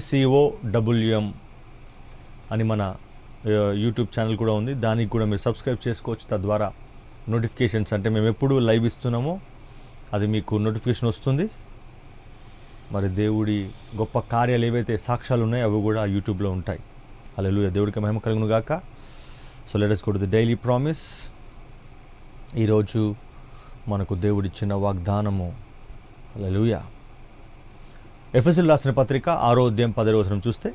COWM అని మన YouTube channel కూడా ఉంది. దానికి కూడా మీరు సబ్స్క్రైబ్ చేసుకోవచ్చు. తద్వారా నోటిఫికేషన్స్ అంటే మేము ఎప్పుడు లైవ్ ఇస్తున్నామో అది మీకు నోటిఫికేషన్ వస్తుంది. మరి దేవుడి గొప్ప కార్యాలు ఏవైతే సాక్ష్యాలు ఉన్నాయో అవి కూడా యూట్యూబ్లో ఉంటాయి. హల్లెలూయా, దేవుడికి మహిమ కలుగును గాక. So let us go to the daily promise. ఈరోజు మనకు దేవుడిచ్చిన వాగ్దానము హల్లెలూయా. ఎఫెసీయులకు రాసిన పత్రిక 6వ అధ్యాయం 10వ వచనం చూస్తే,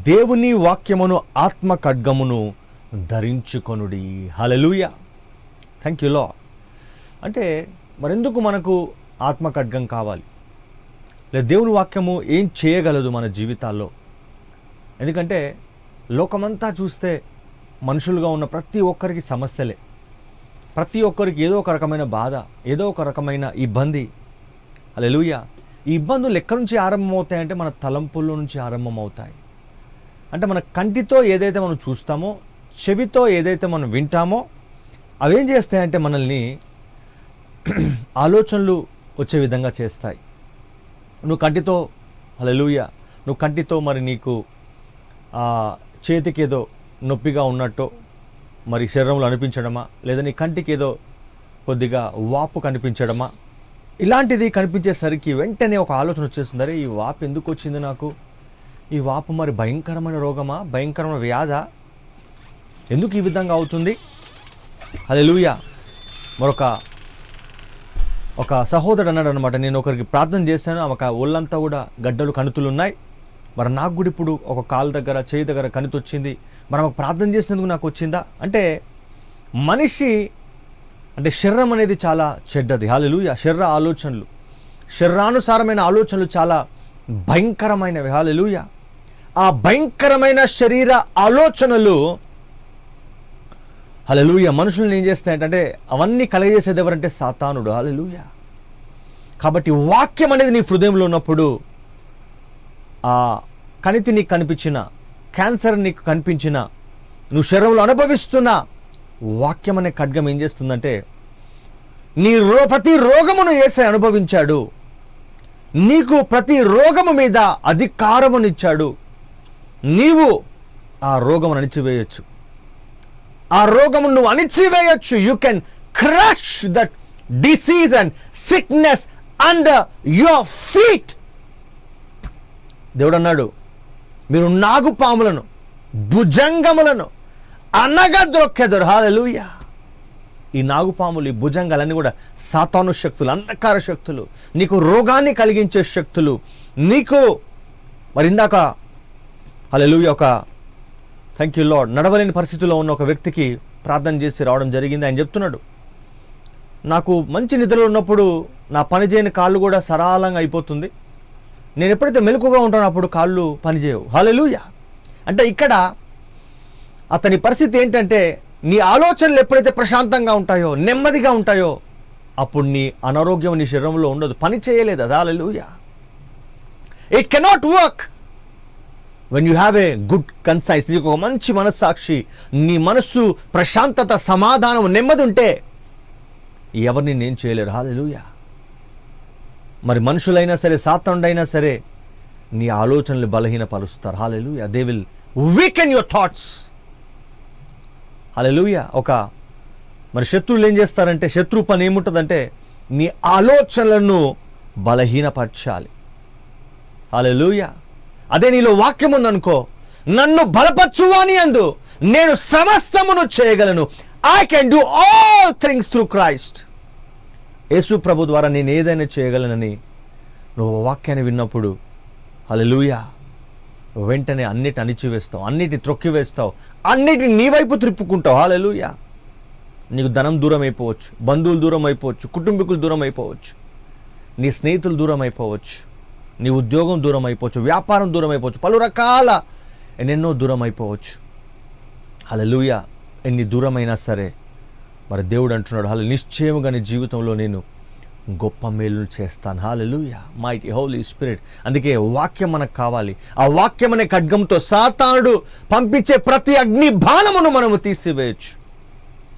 దేవుని వాక్యమును ఆత్మ ఖడ్గమును ధరించుకొనుడి. హల్లెలూయా, థ్యాంక్ యూ లార్డ్. అంటే మరెందుకు మనకు ఆత్మ ఖడ్గం కావాలి, లేదా దేవుని వాక్యము ఏం చేయగలదు మన జీవితాల్లో? ఎందుకంటే లోకమంతా చూస్తే మనుషులుగా ఉన్న ప్రతి ఒక్కరికి సమస్యలే, ప్రతి ఒక్కరికి ఏదో ఒక రకమైన బాధ, ఏదో ఒక రకమైన ఇబ్బంది. హల్లెలూయా. ఈ ఇబ్బందులు ఎక్కడి నుంచి ఆరంభమవుతాయంటే మన తలంపుల్లో నుంచి ఆరంభమవుతాయి. అంటే మన కంటితో ఏదైతే మనం చూస్తామో, చెవితో ఏదైతే మనం వింటామో అవేం చేస్తాయంటే మనల్ని ఆలోచనలు వచ్చే విధంగా చేస్తాయి. నువ్వు కంటితో హల్లెలూయా, నువ్వు కంటితో మరి నీకు చేతికి ఏదో నొప్పిగా ఉన్నట్టు మరి శరీరంలో అనిపించడమా, లేదా నీ కంటికి ఏదో కొద్దిగా వాపు కనిపించడమా, ఇలాంటిది కనిపించేసరికి వెంటనే ఒక ఆలోచన వచ్చేస్తుంది, అరే ఈ వాపు ఎందుకు వచ్చింది నాకు, ఈ వాపు మరి భయంకరమైన రోగమా, భయంకరమైన వ్యాధా, ఎందుకు ఈ విధంగా అవుతుంది? హల్లెలూయా. ఒక సహోదరుడు అన్నాడు అనమాట, నేను ఒకరికి ప్రార్థన చేశాను, ఆమెకు ఒళ్ళంతా కూడా గడ్డలు కణుతులు ఉన్నాయి, మరి నాకు కూడా ఇప్పుడు ఒక కాలు దగ్గర చేయి దగ్గర కణుతు వచ్చింది, మరి ఆమెకు ప్రార్థన చేసినందుకు నాకు వచ్చిందా? అంటే మనిషి అంటే శరీరం అనేది చాలా చెడ్డది. హల్లెలూయా. శరీరానుసారమైన ఆలోచనలు చాలా భయంకరమైనవి. హల్లెలూయా. ఆ భయంకరమైన శరీర ఆలోచనలు హల్లెలూయా మనుషులను ఏం చేస్తాయంటే అవన్నీ కలగజేసేది ఎవరంటే సాతానుడు. హల్లెలూయా. కాబట్టి వాక్యం అనేది నీ హృదయంలో ఉన్నప్పుడు ఆ కణితి నీకు కనిపించిన, క్యాన్సర్ నీకు కనిపించిన, నువ్వు శరీరంలో అనుభవిస్తున్న వాక్యం అనే ఖడ్గం ఏం చేస్తుందంటే నీ ప్రతి రోగమును యేసయ్య అనుభవించాడు, నీకు ప్రతి రోగము మీద అధికారమునిచ్చాడు. నీవు ఆ రోగమును అణిచివేయచ్చు, ఆ రోగమును నువ్వు అణిచివేయచ్చు. You can crush that disease and sickness under your feet. దేవుడు అన్నాడు, మీరు నాగుపాములను భుజంగములను అనగద్రొక్కెదరు. హల్లెలూయా. ఈ నాగుపాములు, ఈ భుజంగాలన్నీ కూడా సాతాను శక్తులు, అంధకార శక్తులు, నీకు రోగాన్ని కలిగించే శక్తులు. నీకు మరి ఇందాక హల్లెలూయా ఒక థ్యాంక్ యూ లార్డ్ నడవలేని పరిస్థితిలో ఉన్న ఒక వ్యక్తికి ప్రార్థన చేసి రావడం జరిగింది. ఆయన చెప్తున్నాడు, నాకు మంచి నిద్రలో ఉన్నప్పుడు నా పని చేయని కాళ్ళు కూడా సరళంగా అయిపోతుంది, నేను ఎప్పుడైతే మెలకుగా ఉంటానో అప్పుడు కాళ్ళు పనిచేయవు. హల్లెలూయా. అంటే ఇక్కడ అతని పరిస్థితి ఏంటంటే నీ ఆలోచనలు ఎప్పుడైతే ప్రశాంతంగా ఉంటాయో, నెమ్మదిగా ఉంటాయో, అప్పుడు నీ అనారోగ్యం నీ శరీరంలో ఉండదు, పని చేయలేదు. అది hallelujah. It cannot work when you have a good conscience. నీకు ఒక మంచి మనస్సాక్షి, నీ మనస్సు ప్రశాంతత, సమాధానం, నెమ్మది ఉంటే ఎవరిని నేను చేయలేరు. హల్లెలూయా. మరి మనుషులైనా సరే, సాతానుడైనా సరే నీ ఆలోచనలు బలహీనపరుస్తారు. Hallelujah. They will weaken your thoughts. Hallelujah. మరి శత్రువులు ఏం చేస్తారంటే, శత్రువు పని ఏముంటుందంటే నీ ఆలోచనలను బలహీనపరచాలి. హల్లెలూయా. అదే నీలో వాక్యం ఉందనుకో, నన్ను బలపరచువాని అందు నేను సమస్తమును చేయగలను. I can do all things through Christ. Yesu ప్రభు ద్వారా నేను ఏదైనా చేయగలనని నువ్వు వాక్యాన్ని విన్నప్పుడు హల్లెలూయా వెంటనే అన్నిటి అణిచివేస్తావు, అన్నిటిని త్రొక్కివేస్తావు, అన్నిటిని నీ వైపు త్రిప్పుకుంటావు. హల్లెలూయా. నీకు ధనం దూరం అయిపోవచ్చు, బంధువులు దూరం అయిపోవచ్చు, కుటుంబీకులు దూరం అయిపోవచ్చు, నీ స్నేహితులు దూరం అయిపోవచ్చు, నీ ఉద్యోగం దూరం అయిపోవచ్చు, వ్యాపారం దూరం అయిపోవచ్చు, పలు రకాల ఎన్నెన్నో దూరం అయిపోవచ్చు. హల్లెలూయా. ఎన్ని దూరమైనా సరే మరి దేవుడు అంటున్నాడు, నిశ్చయముగా నీ జీవితంలో నేను గొప్ప మేలును చేస్తాను. హల్లెలూయా. Mighty Holi spirit. అందుకే వాక్యం మనకు కావాలి. ఆ వాక్యం అనే ఖడ్గంతో సాతానుడు పంపించే ప్రతి అగ్ని బాణమును మనము తీసివేయచ్చు.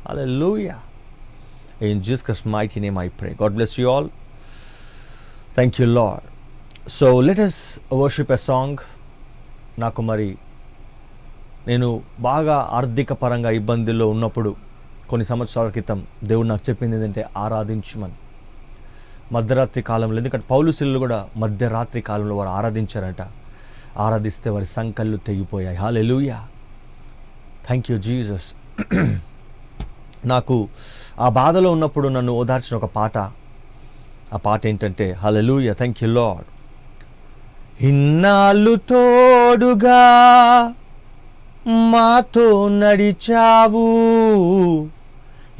Hallelujah. In Jesus mighty name I pray. God bless you all. Thank you Lord. So let us worship a song నాకు మరి నేను బాగా ఆర్థిక పరంగా ఇబ్బందుల్లో ఉన్నప్పుడు కొన్ని సంవత్సరాల క్రితం దేవుడు నాకు చెప్పింది ఏంటంటే ఆరాధించమని. మధ్యరాత్రి కాలంలో, ఎందుకంటే పౌలు శీలలు కూడా మధ్యరాత్రి కాలంలో వారు ఆరాధించారంట. ఆరాధిస్తే వారి సంకళ్ళు తెగిపోయాయి. హల్లెలూయా, థ్యాంక్ యూ జీసస్. నాకు ఆ బాధలో ఉన్నప్పుడు నన్ను ఓదార్చిన ఒక పాట, ఆ పాట ఏంటంటే హల్లెలూయా, థ్యాంక్ యూ లార్డ్. ఇన్నాళ్ళు తోడుగా మాతో నడిచావు,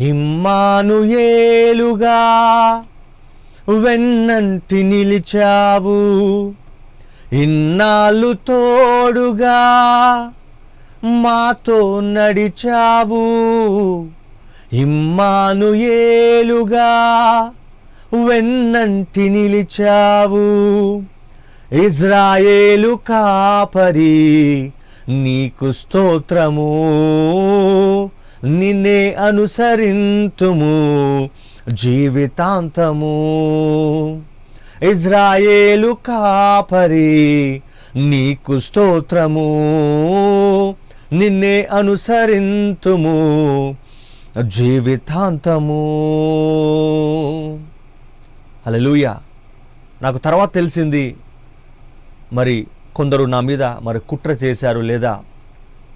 ఇమ్మానుయేలుగా వెన్నంటి నిలిచావు. ఇన్నాళ్ళు తోడుగా మాతో నడిచావు, ఇమ్మానుయేలుగా వెన్నంటి నిలిచావు. ఇజ్రాయేలు కాపరి నీకు స్తోత్రము, నిన్నే అనుసరింతుము జీవితాంతము. ఇజ్రాయేలు కాపరి నీకు స్తోత్రము, నిన్నే అనుసరింతుము జీవితాంతము. హల్లెలూయా. నాకు తర్వాత తెలిసింది, మరి కొందరు నా మీద మరి కుట్ర చేశారు లేదా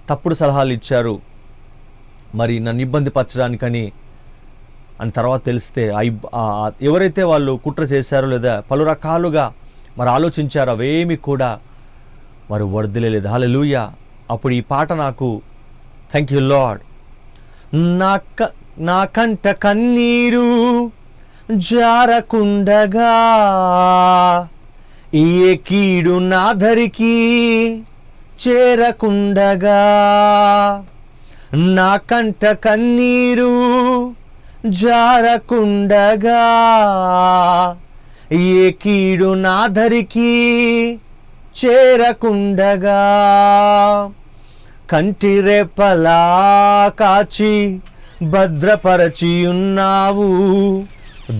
తప్పుడు సలహాలు ఇచ్చారు మరి నన్ను ఇబ్బంది పరచడానికని అని తర్వాత తెలిస్తే ఎవరైతే వాళ్ళు కుట్ర చేశారో లేదా పలు రకాలుగా మరి ఆలోచించారో అవేమి కూడా మరి వర్ధిల్లలేదు. హల్లెలూయా. అప్పుడు ఈ పాట నాకు, థ్యాంక్ యూ లార్డ్. నా కంట కన్నీరు జారకుండగా, ఏ కీడు నా ధరికి చేరకుండగా. నా కంట కన్నీరు జారకుండగా, ఏ కీడు నా ధరికి చేరకుండగా. కంటి రెప్పలా కాచి భద్రపరచి ఉన్నావు,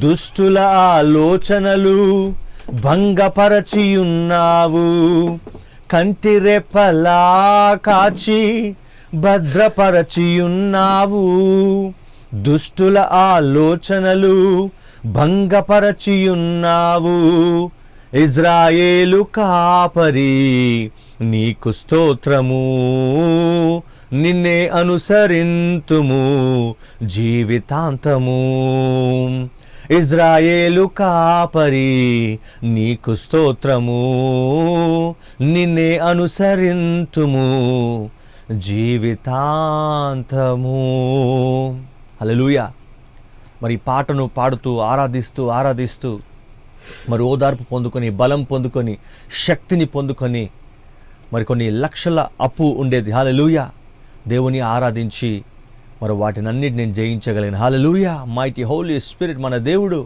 దుష్టుల ఆలోచనలు భంగపరచి ఉన్నావు. కంటి రెప్పలా కాచి భద్రపరచి ఉన్నావు, దుష్టుల ఆలోచనలు భంగపరచి ఉన్నావు. ఇజ్రాయేలు కాపరి నీకు స్తోత్రము, నిన్నే అనుసరింతుము జీవితాంతము. ఇజ్రాయేలు కాపరి నీకు స్తోత్రము, నిన్నే అనుసరింతుము జీవితాంతము. హల్లెలూయా. మరి పాటను పాడుతూ ఆరాధిస్తూ మరి ఓదార్పు పొందుకొని, బలం పొందుకొని, శక్తిని పొందుకొని, మరి కొన్ని లక్షల అప్పు ఉండేది. హల్లెలూయా. దేవుని ఆరాధించి మరి వాటిని అన్నిటి నేను జయించగలిగిన. హల్లెలూయా. మైటీ హోలీ స్పిరిట్ మన దేవుడు.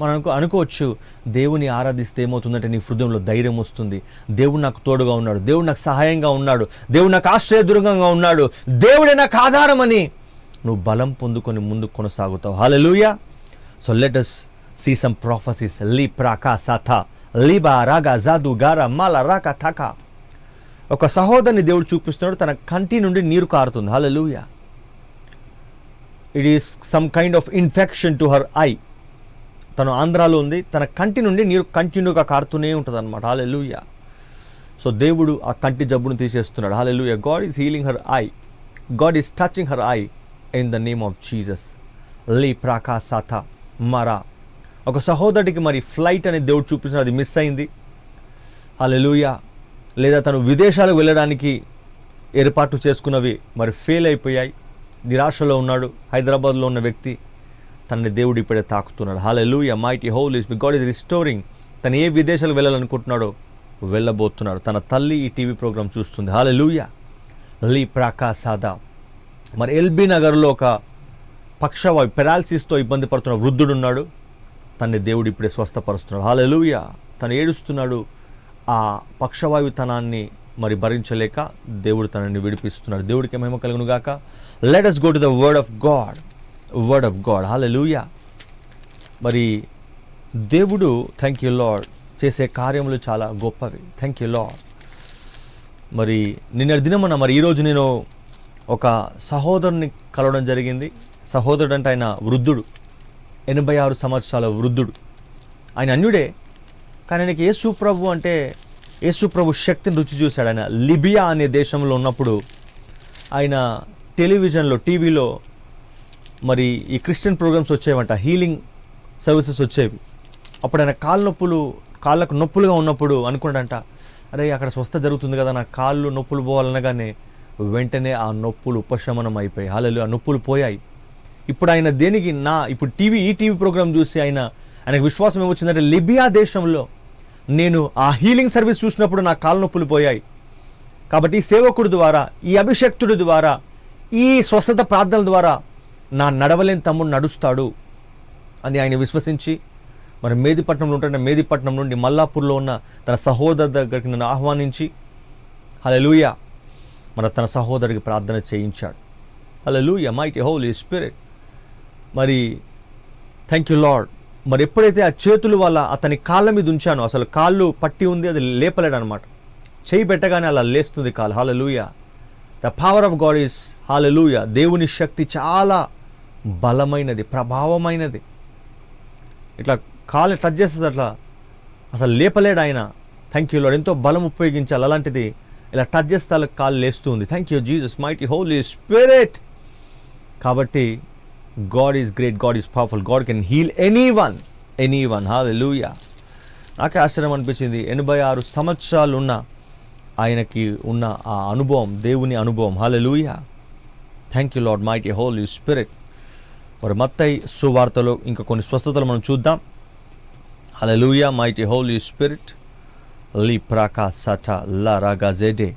మనం అనుకోవచ్చు, దేవుని ఆరాధిస్తే ఏమవుతుందంటే నీ హృదయంలో ధైర్యం వస్తుంది. దేవుడు నాకు తోడుగా ఉన్నాడు, దేవుడు నాకు సహాయంగా ఉన్నాడు, దేవుడు నాకు ఆశ్రయదుర్గంగా ఉన్నాడు, దేవుడే నాకు ఆధారమని నువ్వు బలం పొందుకొని ముందుకు కొనసాగుతావు. Hallelujah. So let us see some prophecies. లి ప్రాకా సథ లిబా రాగా జాదు గారా మాల రాక థక. ఒక సహోదరిని దేవుడు చూపిస్తున్నాడు, తన కంటి నుండి నీరు కారుతుంది. Hallelujah. It is some kind of infection to her eye. తను ఆంధ్రాలో ఉంది, తన కంటి నుండి నీరు కంటిన్యూగా కారుతూనే ఉంటుంది అనమాట. హల్లెలూయా. సో దేవుడు ఆ కంటి జబ్బును తీసేస్తున్నాడు. Hallelujah. God is healing her eye, God is touching her eye in the name of Jesus. లి ప్రాకా సాథ మరా. ఒక సహోదరుడికి మరి ఫ్లైట్ అనేది దేవుడు చూపిస్తున్నారు, అది మిస్ అయింది. హల్లెలూయా. లేదా తను విదేశాలకు వెళ్ళడానికి ఏర్పాటు చేసుకున్నవి మరి ఫెయిల్ అయిపోయాయి, నిరాశలో ఉన్నాడు. హైదరాబాద్లో ఉన్న వ్యక్తి, తనని దేవుడు ఇప్పుడే తాకుతున్నాడు. Hallelujah. Mighty Holi spirit, God is restoring. తను ఏ విదేశాలకు వెళ్ళాలనుకుంటున్నాడో వెళ్ళబోతున్నాడు. తన తల్లి ఈ టీవీ ప్రోగ్రాం చూస్తుంది. హల్లెలూయా. లీ ప్రాకా సాదా. మరి ఎల్బీ నగర్లో ఒక పక్షవాయు పెరాలసిస్తో ఇబ్బంది పడుతున్న వృద్ధుడున్నాడు, తనని దేవుడు ఇప్పుడే స్వస్థపరుస్తున్నాడు. హల్లెలూయా. తను ఏడుస్తున్నాడు, ఆ పక్షవాయుతనాన్ని మరి భరించలేక దేవుడు తనని విడిపిస్తున్నాడు. దేవుడికి మహిమ కలుగును గాక. Let us go to the word of God. Word of God. Hallelujah. మరి దేవుడు, థ్యాంక్ యూ లార్డ్, చేసే కార్యములు చాలా గొప్పవి. Thank you Lord. మరి నిన్న దినమున మరి ఈరోజు నేను ఒక సహోదరుని కలవడం జరిగింది. సహోదరుడు అంటే ఆయన వృద్ధుడు, 86 సంవత్సరాల వృద్ధుడు. ఆయన అన్యుడే, కానీ ఆయనకి యేసు ప్రభు అంటే యేసు ప్రభు శక్తిని రుచి చూశాడు. ఆయన లిబియా అనే దేశంలో ఉన్నప్పుడు ఆయన టెలివిజన్లో, టీవీలో మరి ఈ క్రిస్టియన్ ప్రోగ్రామ్స్ వచ్చేవంట, హీలింగ్ సర్వీసెస్ వచ్చేవి. అప్పుడు ఆయన కాళ్ళకు నొప్పులుగా ఉన్నప్పుడు అనుకున్నాడంట, అరే అక్కడ స్వస్థ జరుగుతుంది కదా, నా కాళ్ళు నొప్పులు పోవాలనగానే వెంటనే ఆ నొప్పులు ఉపశమనం అయిపోయాయి. హల్లెలూయా, ఆ నొప్పులు పోయాయి. ఇప్పుడు ఆయన దేనికి ఇప్పుడు ఈ టీవీ ప్రోగ్రామ్ చూసి ఆయనకు విశ్వాసం ఏమొచ్చిందంటే, లిబియా దేశంలో నేను ఆ హీలింగ్ సర్వీస్ చూసినప్పుడు నా కాళ్ళ నొప్పులు పోయాయి, కాబట్టి ఈ సేవకుడి ద్వారా, ఈ అభిషక్తుడి ద్వారా, ఈ స్వస్థత ప్రార్థనల ద్వారా నా నడవలేని తమ్ముడు నడుస్తాడు అని ఆయన విశ్వసించి మరి మేదిపట్నంలో ఉంటున్న మేదిపట్నం నుండి మల్లాపూర్లో ఉన్న తన సహోదరు దగ్గరికి నన్ను ఆహ్వానించి హల్లెలూయా మరి తన సహోదరికి ప్రార్థన చేయించాడు. హల్లెలూయా, మైటీ హోలీ స్పిరిట్. మరి థ్యాంక్ యూ లార్డ్. మరి ఎప్పుడైతే ఆ చేతులు వల్ల అతని కాళ్ళ మీద ఉంచానో, అసలు కాళ్ళు పట్టి ఉంది, అది లేపలేడు అనమాట. చేయి పెట్టగానే అలా లేస్తుంది కాలు. Hallelujah, the power of God is hallelujah. దేవుని శక్తి చాలా బలమైనది, ప్రభావమైనది. ఇట్లా కాలు టచ్ చేస్తుంది, అట్లా అసలు లేపలేడు ఆయన. Thank you Lord. ఎంతో బలం ఉపయోగించాలి, అలాంటిది ఇలా టచ్ చేస్తే కాలు లేస్తుంది. Thank you Jesus, mighty Holi spirit. కాబట్టి God is great, God is powerful, God can heal anyone. Hallelujah. నాకే ఆశ్చర్యం అనిపించింది, 86 సంవత్సరాలు ఉన్న ఆయనకి ఉన్న ఆ అనుభవం, దేవుని అనుభవం. Hallelujah, thank you lord, mighty Holi spirit. మరి మత్తయి సువార్తలో ఇంకా కొన్ని స్వస్థతలు మనం చూద్దాం. Hallelujah, mighty Holi spirit. లీ ప్రాకా సట లా రాగా జెడే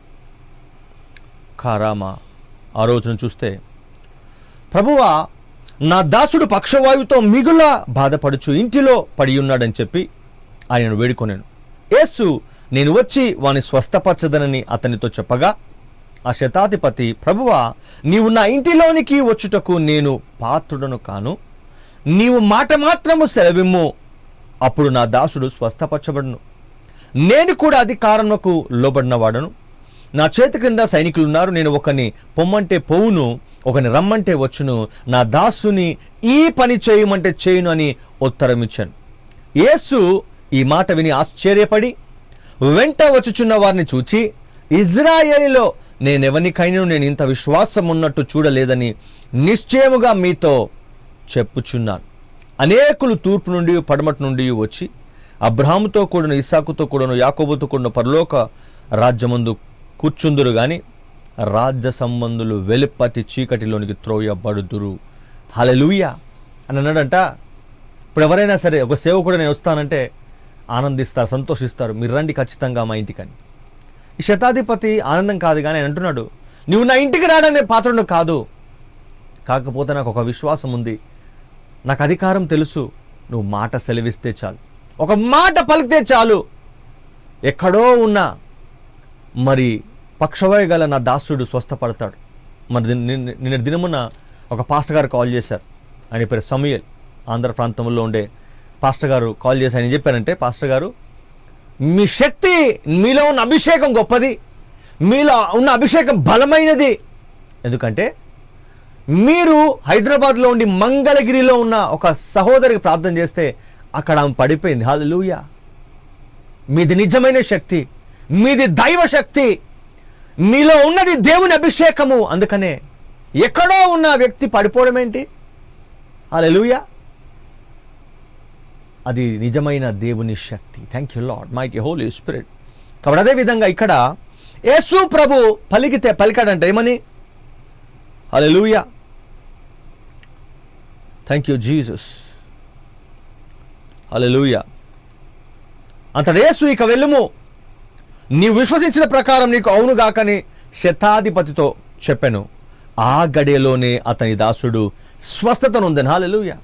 కారామా. ఆ రోజున చూస్తే, ప్రభువా నా దాసుడు పక్షవాయువుతో మిగుల బాధపడుచు ఇంటిలో పడి ఉన్నాడని చెప్పి ఆయనను వేడుకొనెను. యేసు నేను వచ్చి వాని స్వస్థపరచదనని అతనితో చెప్పగా, ఆ శతాధిపతి, ప్రభువా నీవు నా ఇంటిలోనికి వచ్చుటకు నేను పాత్రుడను కాను, నీవు మాట మాత్రము సెలవిమ్ము, అప్పుడు నా దాసుడు స్వస్థపరచబడును. నేను కూడా అధికారమునకు లోబడిన వాడను, నా చేతి క్రింద సైనికులున్నారు. నేను ఒకని పొమ్మంటే పోవును, ఒకని రమ్మంటే వచ్చును, నా దాసుని ఈ పని చేయమంటే చేయును అని ఉత్తరం ఇచ్చాను. యేసు ఈ మాట విని ఆశ్చర్యపడి వెంట వచ్చుచున్న వారిని చూచి, ఇజ్రాయేలులో నేనెవనికైనా నేను ఇంత విశ్వాసం ఉన్నట్టు చూడలేదని నిశ్చయముగా మీతో చెప్పుచున్నాను. అనేకులు తూర్పు నుండి పడమటి నుండి వచ్చి అబ్రహాముతో కూడాను, ఇస్సాకుతో కూడాను, యాకోబుతో కూడాను పరలోక రాజ్యమందు కూర్చుందురు గాని రాజ్య సంబంధులు వెలుపటి చీకటిలోనికి త్రోయబడుదురు. హల్లెలూయా అని అన్నాడంట. ఇప్పుడు ఎవరైనా సరే ఒక సేవకుడు నేను వస్తానంటే ఆనందిస్తారు, సంతోషిస్తారు, మీరు రండి ఖచ్చితంగా మా ఇంటికని. ఈ శతాధిపతి ఆనందం కాదు కానీ ఆయన అంటున్నాడు, నువ్వు నా ఇంటికి రావడానికి పాత్రుడు కాదు, కాకపోతే నాకు ఒక విశ్వాసం ఉంది, నాకు అధికారం తెలుసు, నువ్వు మాట సెలవిస్తే చాలు, ఒక మాట పలికితే చాలు, ఎక్కడో ఉన్న మరి పక్షవాయు గల నా దాసుడు స్వస్థపడతాడు. మరి నిన్న దినమున ఒక పాస్టర్ గారు కాల్ చేశారు. ఆయన పేరు సమూయేల్, ఆంధ్ర ప్రాంతంలో ఉండే పాస్టర్ గారు కాల్ చేసి ఆయన చెప్పారంటే, పాస్టర్ గారు మీ శక్తి, మీలో ఉన్న అభిషేకం గొప్పది, మీలో ఉన్న అభిషేకం బలమైనది. ఎందుకంటే మీరు హైదరాబాద్లో ఉండి మంగళగిరిలో ఉన్న ఒక సహోదరికి ప్రార్థన చేస్తే అక్కడ ఆమె పడిపోయింది. హల్లెలూయా, మీది నిజమైన శక్తి, మీది దైవ శక్తి, మీలో ఉన్నది దేవుని అభిషేకము. అందుకనే ఎక్కడో ఉన్న వ్యక్తి పడిపోవడం ఏంటి? హల్లెలూయా, అది నిజమైన దేవుని శక్తి. Thank you lord, mighty Holi spirit. కాబట్టి అదేవిధంగా ఇక్కడ యేసు ప్రభు పలికాడంట ఏమని? Hallelujah, thank you Jesus, hallelujah. అంతటి యేసు ఇక వెళ్ళుము, నీవు విశ్వసించిన ప్రకారం నీకు అవునుగాకని శతాధిపతితో చెప్పాను. ఆ గడియలోనే అతని దాసుడు స్వస్థత నొందెను. హల్లెలూయా,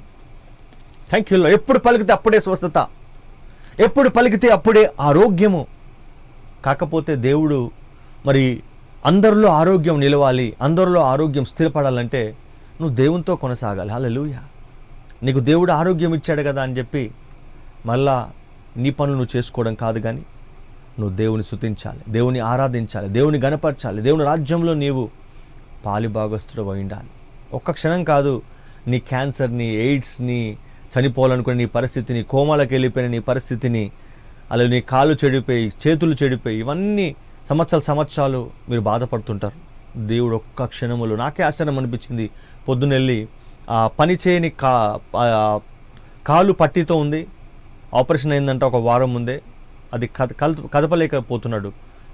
థ్యాంక్ యూ లార్డ్. ఎప్పుడు పలికితే అప్పుడే స్వస్థత, ఎప్పుడు పలికితే అప్పుడే ఆరోగ్యము. కాకపోతే దేవుడు మరి అందరిలో ఆరోగ్యం నిలవాలి, అందరిలో ఆరోగ్యం స్థిరపడాలంటే నువ్వు దేవునితో కొనసాగాలి. హల్లెలూయా, నీకు దేవుడు ఆరోగ్యం ఇచ్చాడు కదా అని చెప్పి మళ్ళా నీ పనులు నువ్వు చేసుకోవడం కాదు, కానీ నువ్వు దేవుని స్తుతించాలి, దేవుని ఆరాధించాలి, దేవుని గణపరచాలి, దేవుని రాజ్యంలో నీవు పాలిభాగస్తుడు అయి ఉండాలి. ఒక్క క్షణం కాదు, నీ క్యాన్సర్ని, ఎయిడ్స్ని, చనిపోవాలనుకునే నీ పరిస్థితిని, కోమాలకు వెళ్ళిపోయిన నీ పరిస్థితిని, అలా నీ కాళ్ళు చెడిపోయి, చేతులు చెడిపోయి, ఇవన్నీ సంవత్సరాలు మీరు బాధపడుతుంటారు. దేవుడు ఒక్క క్షణములో, నాకే ఆశ్చర్యం అనిపించింది, పొద్దునెళ్ళి పని చేయని కాలు పట్టితో ఉంది, ఆపరేషన్ అయిందంటే ఒక వారం ముందే, అది కదపలేకపోతున్నాడు,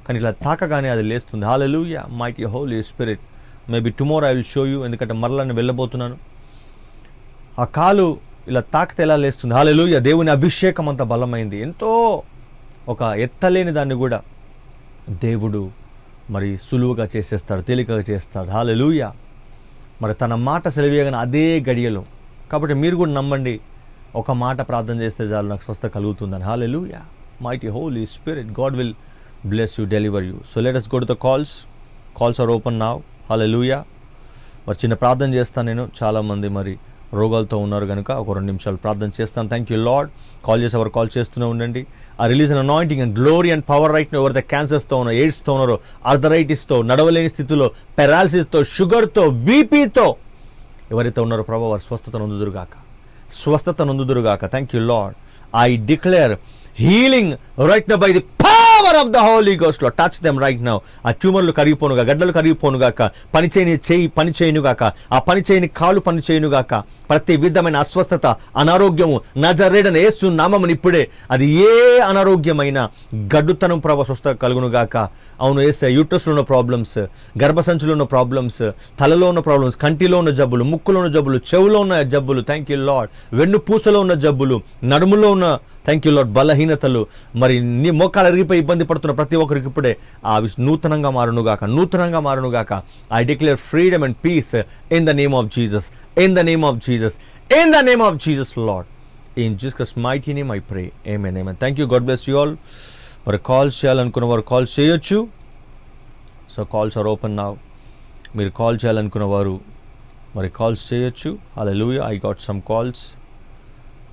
కానీ ఇలా తాకగానే అది లేస్తుంది. Hallelujah, mighty Holi spirit. Maybe tomorrow I will show you, ఎందుకంటే మరలా నేను వెళ్ళబోతున్నాను. ఆ కాలు ఇలా తాకితే ఎలా లేస్తుంది. హల్లెలూయా, దేవుని అభిషేకం అంత బలమైంది. ఎంతో ఒక ఎత్తలేని దాన్ని కూడా దేవుడు మరి సులువుగా చేసేస్తాడు, తేలికగా చేస్తాడు. హల్లెలూయా, మరి తన మాట సెలవీయగానే అదే గడియలో. కాబట్టి మీరు కూడా నమ్మండి, ఒక మాట ప్రార్థన చేస్తే చాలు నాకు స్వస్థత కలుగుతుందని. Hallelujah, mighty Holi spirit, God will bless you, deliver you. So let us go to the calls are open now. Hallelujah. మరి చిన్న ప్రార్థన చేస్తాను నేను. చాలామంది మరి రోగాలతో ఉన్నారు కనుక ఒక 2 నిమిషాలు ప్రార్థన చేస్తాను. Thank you lord. కాల్ చేసేవారు కాల్ చేస్తూనే ఉండండి. ఆ release and anointing and glory and power right ఎవరైతే క్యాన్సర్స్తో ఉన్నారో, ఎయిడ్స్తో ఉన్నారో, ఆర్థరైటిస్తో, నడవలేని స్థితిలో, పెరాలసిస్తో, షుగర్తో, బీపీతో ఎవరైతే ఉన్నారో ప్రభు, వారు స్వస్థత నొందుదురుగాక. Thank you Lord. I declare healing right now by the power of the Holi ghost. లో టచ్ దెమ్ రైట్ నౌ. ఆ ట్యూమర్లు కరిగిపోనుగా, గడ్డలు కరిగిపోనుగాక, పనిచేయని చేయి పనిచేయునుగాక, ఆ పనిచేయని కాలు పనిచేయునుగాక. ప్రతి విధమైన అస్వస్థత, అనారోగ్యము నజరేయుడైన యేసు నామమున ఇప్పుడే అది ఏ అనారోగ్యమైన గడ్డుతనం ప్రభు స్వస్థత కలుగునుగాక. అవును యేసయ్య, యూట్రస్లో ఉన్న ప్రాబ్లమ్స్, గర్భసంచులో ఉన్న ప్రాబ్లమ్స్, తలలో ఉన్న ప్రాబ్లమ్స్, కంటిలో ఉన్న జబ్బులు, ముక్కులో ఉన్న జబ్బులు, చెవులో ఉన్న జబ్బులు, థ్యాంక్ యూ లార్డ్. వెన్నుపూసలో ఉన్న జబ్బులు, నడుములో ఉన్న థ్యాంక్ యూ లార్డ్ బలహీనతలు, మరి నీ మోకాలు అరిగిపోయి ఇబ్బంది పడుతున్న ప్రతి ఒక్కరికి ఇప్పుడే అవి నూతనంగా మారునుగాక. I declare freedom and peace in the name of Jesus, in the name of Jesus Lord. In Jesus mighty name I pray, amen. Thank you, God bless you all. మరి కాల్స్ చేయాలనుకున్న వారు కాల్ చేయొచ్చు. So calls are open now. మీరు call చేయాలనుకున్న వారు మరి calls చేయొచ్చు. Hallelujah, I got some calls.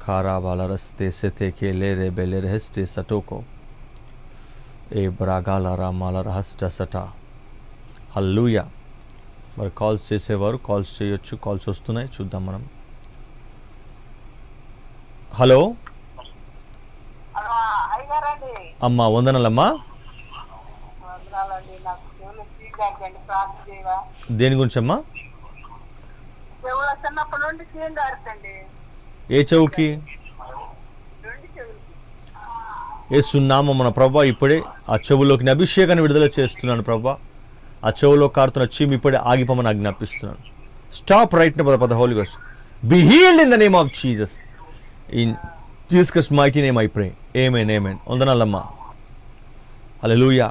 కారాబాలరస్తే సెతేకే లేరే బెలేరే హెస్టే సటోకో ఏ బ్రాగాలారా మాలర హస్ట సటా. హల్లెలూయా. మరి కాల్స్ చేసేవారు కాల్స్ చేయొచ్చు. కాల్స్ వస్తున్నాయి, చూద్దాం మనం. హలో అమ్మా, వందనాలమ్మా. దేని గురించి అమ్మా? ఏ చెవుకి? యేసునామమున మన ప్రభా ఇప్పుడే ఆ చెవులోకి అభిషేకాన్ని విడుదల చేస్తున్నాను ప్రభా. ఆ చెవులో కారుతున్న చీము ఇప్పుడే ఆగిపోమని ఆజ్ఞాపిస్తున్నాను. Stop right now by the Holi Ghost. Be healed in the name of Jesus. In Jesus mighty name I pray, amen. వందనాలమ్మా. హల్లెలూయా.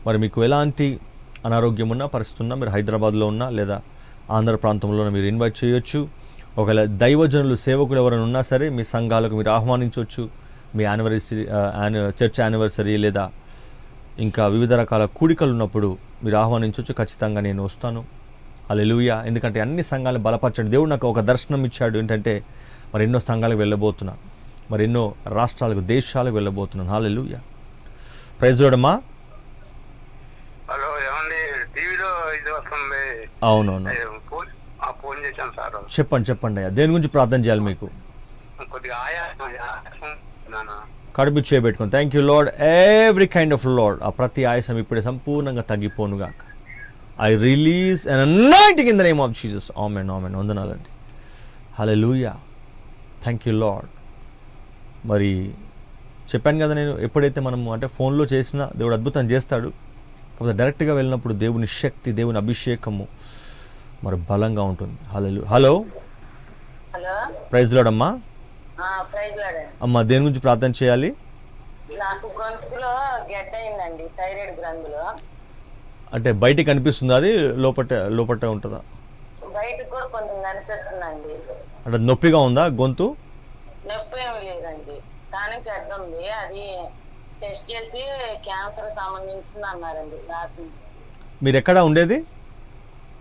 మరి మీకు ఎలాంటి అనారోగ్యం ఉన్నా, పరిస్థితి ఉన్నా, మీరు హైదరాబాద్లో ఉన్నా లేదా ఆంధ్ర ప్రాంతంలో మీరు ఇన్వైట్ చేయొచ్చు. ఒకవేళ దైవజనులు, సేవకులు ఎవరైనా ఉన్నా సరే మీ సంఘాలకు మీరు ఆహ్వానించవచ్చు. మీ చర్చ్ యానివర్సరీ లేదా ఇంకా వివిధ రకాల కూడికలు ఉన్నప్పుడు మీరు ఆహ్వానించవచ్చు. ఖచ్చితంగా నేను వస్తాను. హల్లెలూయా. ఎందుకంటే అన్ని సంఘాలను బలపరచండి. దేవుడు నాకు ఒక దర్శనం ఇచ్చాడు ఏంటంటే, మరి ఎన్నో సంఘాలకు వెళ్ళబోతున్నాను, మరి ఎన్నో రాష్ట్రాలకు, దేశాలకు వెళ్ళబోతున్నాను. హల్లెలూయా. ప్రైజ్ లార్డ్ అమ్మా. హలో, ఏమండి టీవీలో ఇది వస్తుంది? అవునవును, ఫోన్ చేశాను సార్. చెప్పండి అయ్యా, దేని గురించి ప్రార్థన చేయాలి మీకు? కొద్దిగా కడుపు చేయబెట్టుకోండి. Thank you Lord, every kind of Lord. ఆ ప్రతి ఆయాసం ఇప్పుడే సంపూర్ణంగా తగ్గిపోనుగాక. I release and anointing in the name of Jesus. Amen. వందనాలండి. హల్లెలూయా. Thank you Lord. మరి చెప్పాను కదా, నేను ఎప్పుడైతే మనము అంటే ఫోన్లో చేసినా దేవుడు అద్భుతం చేస్తాడు. కాకపోతే డైరెక్ట్గా వెళ్ళినప్పుడు దేవుని శక్తి, దేవుని అభిషేకము మరి బలంగా ఉంటుంది. హలో, ప్రైజ్ లార్డ్ అమ్మా. అమ్మా, దేని గురించి ప్రార్థన చేయాలి? నాకు గొంతులో గడ్డ అయిందండి, థైరాయిడ్ గ్రంథిలో. అంటే బయటికి కనిపిస్తుందా, అది లోపట ఉంటుందా? బయటకు కూడా కొంచెం కనిపిస్తుందండి. అంటే నొప్పిగా ఉందా గొంతు? నొప్పి ఏమి లేదండి, కానీ గడ్డ ఉంది. అది టెస్ట్ చేసి క్యాన్సర్ సంబంధించింది అన్నారండి. మీరు ఎక్కడ ఉండేది?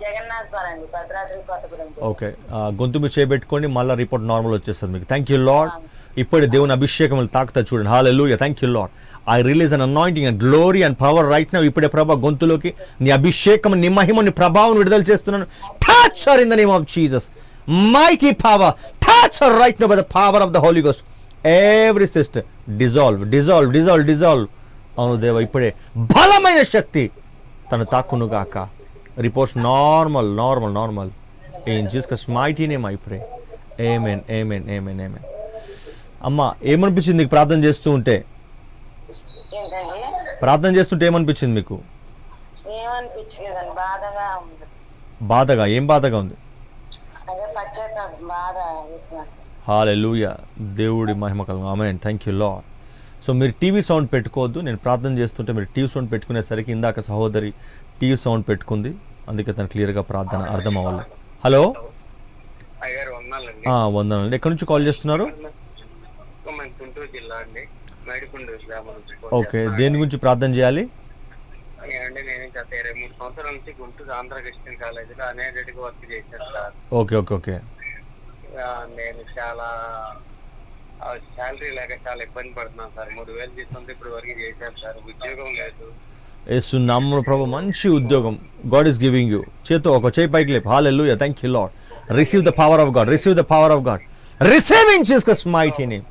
జగన్నాథపురం అండి, భద్రాద్రి కొత్తగూడెం జిల్లా. ఓకే, గొంతు మీద చేయబెట్టుకోండి, మళ్ళీ రిపోర్ట్ నార్మల్ వచ్చేస్తుంది మీకు. Thank you Lord. ఇప్పుడే దేవుని అభిషేకం తాకుతా చూడండి. Hallelujah. Thank you Lord. I release an anointing and glory and power right now. ఇప్పుడే ప్రభా గొంతులోకి నీ అభిషేకం, నీ మహిమ, నీ ప్రభావం విడుదల చేస్తున్నాను. Touch her in the name of Jesus. Mighty power. Touch her right now by the power of the Holi Ghost. Every sister dissolve dissolve dissolve dissolve. అవును దేవ, ఇప్పుడే బలమైన శక్తి తను తాకును గాక. Reports normal normal normal. In Jesus mighty name I pray. Amen amen amen amen. అమ్మ, ఏమనిపించింది నీకు ప్రార్థన చేస్తూ ఉంటే? ఏంటండి? ప్రార్థన చేస్తుంటే ఏమనిపించింది మీకు? ఏమనిపించలేదండి, బాధగా ఉంది. బాధగా? ఏం బాధగా ఉంది? అదే పశ్చాత్తాపం, బాధ వేసినట్టు. హల్లెలూయా. దేవుడి మహిమ కలుగు. Amen. Thank you Lord. So మీరు టీవీ సౌండ్ పెట్టుకోవద్దు. నేను ప్రార్థన చేస్తుంటే మీరు టీవీ సౌండ్ పెట్టుకునేసరికి ఇందాక సహోదరి టీవీ సౌండ్ పెట్టుకుంది, అందుకే తను క్లియర్గా ప్రార్థన అర్థం అవ్వాలి. హలో, అయ్యారు వందనాలండి. వందనండి. ఎక్కడి నుంచి కాల్ చేస్తున్నారు? మన గుంటూరు జిల్లా అండి, మైడికుండూరు గ్రామం నుంచి. ఓకే, దేని గురించి ప్రార్థన చేయాలి? అంటే నేను గత 23 సంవత్సరాల నుంచి గుంటూరు ఆంధ్ర క్రిస్టియన్ కాలేజీలో అనేటిగా వర్క్ చేశాను సార్. Okay okay okay. నేను చాలా శాలరీ లేక చాలా ఇబ్బంది పడుతున్నాను సార్. 3,000 తీసుకుంటే ఇప్పుడు వరకు చేశాను సార్. ఉద్యోగం లేదు. యేసు నామములో ప్రభు మంచి ఉద్యోగం గాడ్ ఈస్ గివింగ్ యూ. చేతో ఒక చేయి పైకి లేపు. Hallelujah. Thank you Lord. Receive the power of God. Receive the power of God. Receive in Jesus mighty name.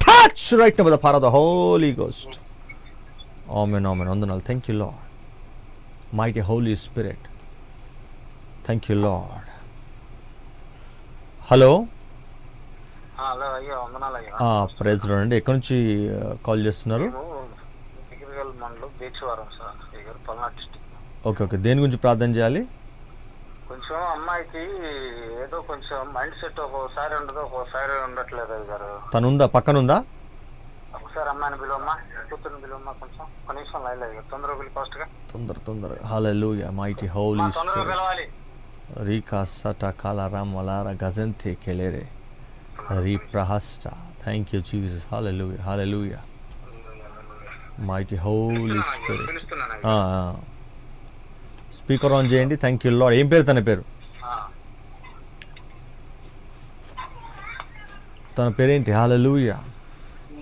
Touch right now by the power of the Holi Ghost. Amen amen. వందనాలు. Thank you lord. Mighty Holi Spirit. Thank you Lord. Hello. Hello అయ్యా, వందనాలు అయ్యా. Praise lord అండి. ఎక్కడి నుంచి call చేస్తున్నారు? మండలం బీచ్వారం sir, Palnadu district. Okay okay. దేని గురించి ప్రార్థన చేయాలి? కొంచెం అమ్మాయికి ఏదో కొంచెం మైండ్ సెట్ ఒక్కోసారి ఉండదు, ఒక్కోసారి ఉండట్లేదు అయ్యారు. తను ఉందా? పక్కన ఉందా? ఒకసారి అమ్మాయిని పిలువమ్మా, కూతురుని పిలువమ్మా. కొంచెం కనీసం లైవ్ తొందరగా పిలు, ఫాస్ట్ గా తొందరగా. హల్లెలూయా. మైటీ హోలీ తొందరగా పిలవాలి. రీకా సటా కాలారామ్ వలారా గజంతే కెలేరే రీ ప్రహస్ట. Thank you Jesus. Hallelujah hallelujah. Mighty Holi Spirit. పిలుస్తున్నాను. స్పీకర్ ఆన్ చేయండి. Thank you Lord. ఏం పేరు తన పేరు? తన పేరేంటి? హల్లెలూయా.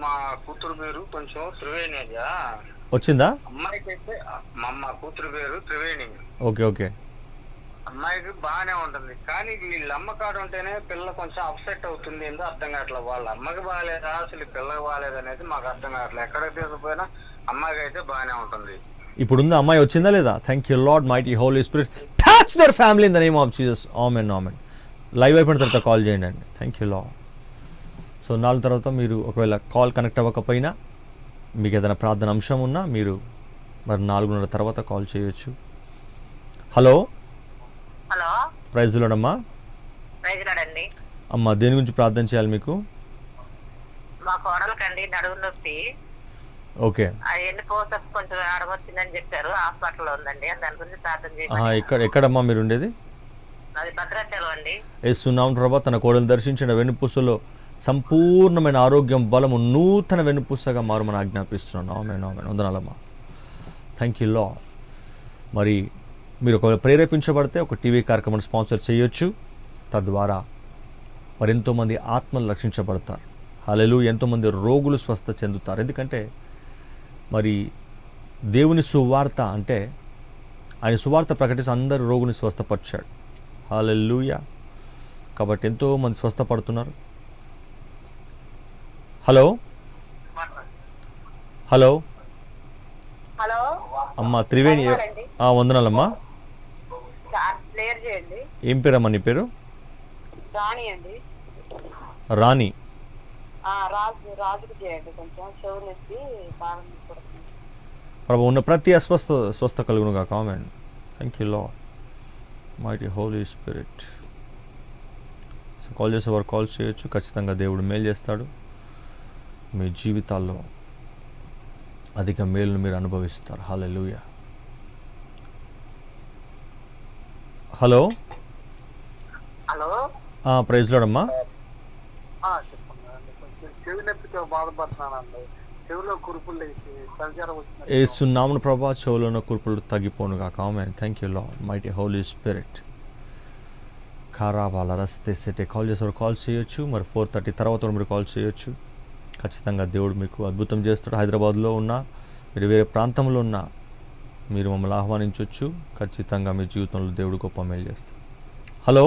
మా కూతురు పేరు కొంచెం త్రివేణి. వచ్చిందా? అమ్మాయికి అయితే మా కూతురు పేరు త్రివేణి. Okay okay. అమ్మాయికి బాగానే ఉంటుంది, కానీ వీళ్ళ అమ్మ కాడ ఉంటేనే పిల్ల కొంచెం అప్సెట్ అవుతుంది. ఏందో అర్థం కావట్లేదు. వాళ్ళ అమ్మకి బాగాలేదా, అసలు పిల్లకి బాగాలేదు అనేది మాకు అర్థం కావట్లేదు. ఎక్కడికి తీసుకుపోయినా అమ్మాయికి అయితే బాగానే ఉంటుంది. ఇప్పుడుందా? అమ్మాయి వచ్చిందా లేదా? Thank you lord. Mighty Holi spirit. Touch their family in the name of Jesus. Amen amen. Live అయిపోయిన తర్వాత కాల్ చేయండి అండి. Thank you Lord. సో 4 తర్వాత మీరు ఒకవేళ కాల్ కనెక్ట్ అవ్వకపోయినా, మీకు ఏదైనా ప్రార్థన అంశం ఉన్నా మీరు మరి 4:30 తర్వాత కాల్ చేయొచ్చు. హలో. హలో, ప్రైజ్ లార్డ్ అమ్మా. ప్రైజ్ లార్డ్ అండి. అమ్మ, దేని గురించి ప్రార్థన చేయాలి మీకు? మా కోడలకండి నడుము నొప్పి. ఓకే. అది ఎన్నిపోతే కొంచెం అడగొచ్చిందని చెప్పారు, హాస్పిటల్లో ఉందండి. దాని గురించి ప్రార్థన చేయండి. ఎక్కడమ్మా మీరు ఉండేది? అది భద్రాచలం అండి. యేసునామమున ప్రభా తన కోడలు దర్శించిన వెన్నుపూసలో సంపూర్ణమైన ఆరోగ్యం, బలము, నూతన వెన్నుపూసగా మారుమని ఆజ్ఞాపిస్తున్నాను. Amen amen. వందనాలమ్మా. Thank you Lord. మరి మీరు ఒకవేళ ప్రేరేపించబడితే ఒక టీవీ కార్యక్రమాన్ని స్పాన్సర్ చేయొచ్చు. తద్వారా మరి ఎంతోమంది ఆత్మలు రక్షించబడతారు. హల్లెలూయా. ఎంతోమంది రోగులు స్వస్థ చెందుతారు. ఎందుకంటే మరి దేవుని సువార్త అంటే ఆయన సువార్త ప్రకటించి అందరు రోగుని స్వస్థపరిచాడు. హల్లెలూయా. కాబట్టి ఎంతోమంది స్వస్థపడుతున్నారు. హలో. హలో. హలో అమ్మ త్రివేణి. వందనాలమ్మా. క్లియర్ చేయండి. ఏం పేరమ్మా నీ పేరు? రాణి అండి. రాణి. రాజుకి చేయండి. కొంచెం చెవులు ఎత్తి బాగా పడుతుంది. ప్రభు ఉన్న ప్రతి స్వస్థ కలుగును గాక. Amen. Thank you lord. Mighty Holi Spirit. So call చేసేవారు కాల్ చేయొచ్చు. ఖచ్చితంగా దేవుడు మేలు చేస్తాడు. మీ జీవితాల్లో అధిక మేలును మీరు అనుభవిస్తారు. హల్లెలూయా. హలో. హలో. ప్రైజ్ లార్డ్ అమ్మా. చెవి నొప్పితో బాధపడుతున్నానండి. చెవిలో కురుపులు సంచారం వచ్చింది. యేసు నామమున ప్రభా చెవులోని కురుపులు తగ్గిపోను గాక. Amen. Thank you lord. Mighty Holi Spirit. కారాబాల రస్తే సెటే కాల్ చేసేవారు కాల్ చేయొచ్చు. మరి 4:30 తర్వాత కూడా మీరు కాల్ చేయొచ్చు. ఖచ్చితంగా దేవుడు మీకు అద్భుతం చేస్తాడు. హైదరాబాద్లో ఉన్నా, మీరు వేరే ప్రాంతంలో ఉన్నా మీరు మమ్మల్ని ఆహ్వానించవచ్చు. ఖచ్చితంగా మీ జీవితంలో దేవుడు గొప్ప మేలు చేస్తాడు. Hello,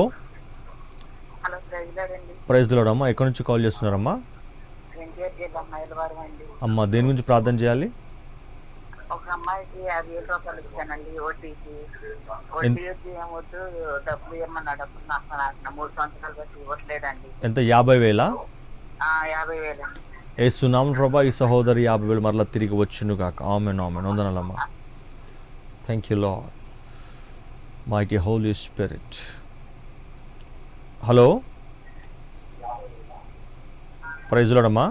hello president praise the lord అమ్మా. ఎక్కడి నుంచి కాల్ చేస్తున్నారమ్మా? అమ్మ, దేని గురించి ప్రార్థన చేయాలి? ఒక అమ్మాయికి 5,000 రూపాయలు ఇచ్చానండి ఓటీకి. వడ్డీ ఏమొద్దు, డబ్బులు ఏమన్నా డబ్బులు నాకు 3 సంవత్సరాలు బట్టి ఇవ్వట్లేదండి. ఎంత? 50,000? 50,000. యేసునామమున ప్రభా, ఈ సహోదరి 50,000 మరలా తిరిగి వచ్చును గాక. Amen amen. వందనాలమ్మా. Thank you lord, mighty Holi Spirit. Hello, praise the lord అమ్మా.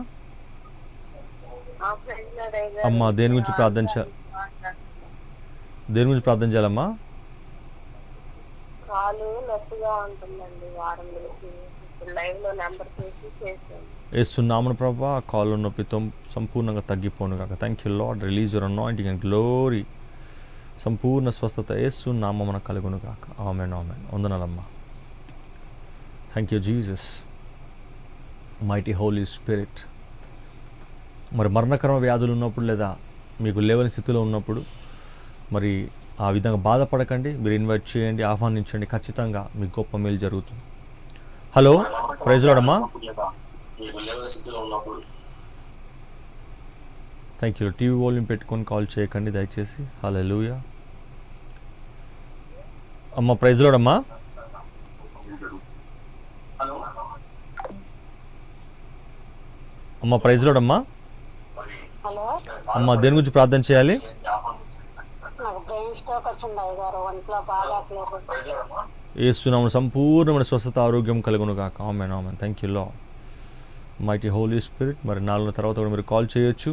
అమ్మా, దేని గురించి ప్రార్థన చేయాలమ్మా? కాలు నొప్పిగా ఉంటుందండి వారం నుంచి. లైవ్ లో నెంబర్ చేసి చేసాను. యేసునామమున ప్రభా, కాలు నొప్పితో సంపూర్ణంగా తగ్గిపోను గాక. Thank you Lord, release your anointing and glory. సంపూర్ణ స్వస్థత యేసునామమున కలుగును గాక. Amen amen. వందనాలమ్మా. Thank you Jesus, mighty Holi spirit. మరి మరణకరమైన వ్యాధులు ఉన్నప్పుడు లేదా మీకు లేవని స్థితిలో ఉన్నప్పుడు మరి ఆ విధంగా బాధపడకండి. మీరు ఇన్వైట్ చేయండి, ఆహ్వానించండి. ఖచ్చితంగా మీకు గొప్ప మేలు జరుగుతుంది. హలో, ప్రైజ్ ది లార్డ్ అమ్మా. Thank you. టీవీ వాల్యూమ్ పెట్టుకొని కాల్ చేయకండి దయచేసి. హల్లెలూయా. అమ్మ, ప్రైజ్ ది లార్డ్ అమ్మా. అమ్మ, ప్రైజ్ ది లార్డ్ అమ్మా. హలో, అమ్మ, దేని గురించి ప్రార్థన చేయాలి? నాకు బ్రెయిన్ స్ట్రోక్ వచ్చింది అయ్యగారు. ఒంట్లో బాగాలేదు. యేసునామమున సంపూర్ణమైన స్వస్థత ఆరోగ్యం కలుగును గాక. Amen amen. Thank you lord, mighty Holi spirit. మరి 4 తర్వాత కూడా మీరు కాల్ చేయొచ్చు.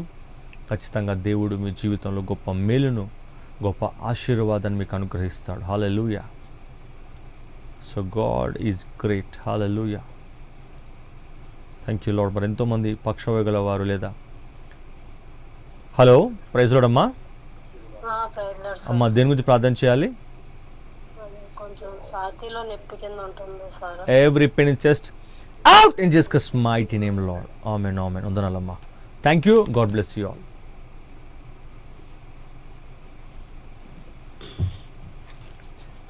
ఖచ్చితంగా దేవుడు మీ జీవితంలో గొప్ప మేలును, గొప్ప ఆశీర్వాదాన్ని మీకు అనుగ్రహిస్తాడు. Hallelujah. So God is great. Hallelujah. Thank you Lord. మరి ఎంతోమంది పక్షవాయుగల వారు లేదా హలో, ప్రైజ్ ది లార్డ్ అమ్మా. అమ్మ, దేని గురించి ప్రార్థన చేయాలి? కొంచెం ఛాతీలో నొప్పి కింద ఉంటుంది sir. Every pain in chest out in Jesus mighty name Lord. Amen amen. వందనాలమ్మా. Thank you. God bless you all.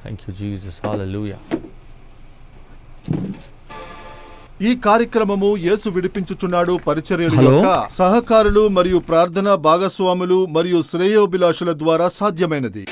Thank you Jesus. Hallelujah. ఈ కార్యక్రమము యేసు విడిపించుచున్నాడు పరిచర్యల హలో. యొక్క సహకారులు మరియు ప్రార్థనా భాగస్వాములు మరియు శ్రేయోభిలాషుల ద్వారా సాధ్యమైనది.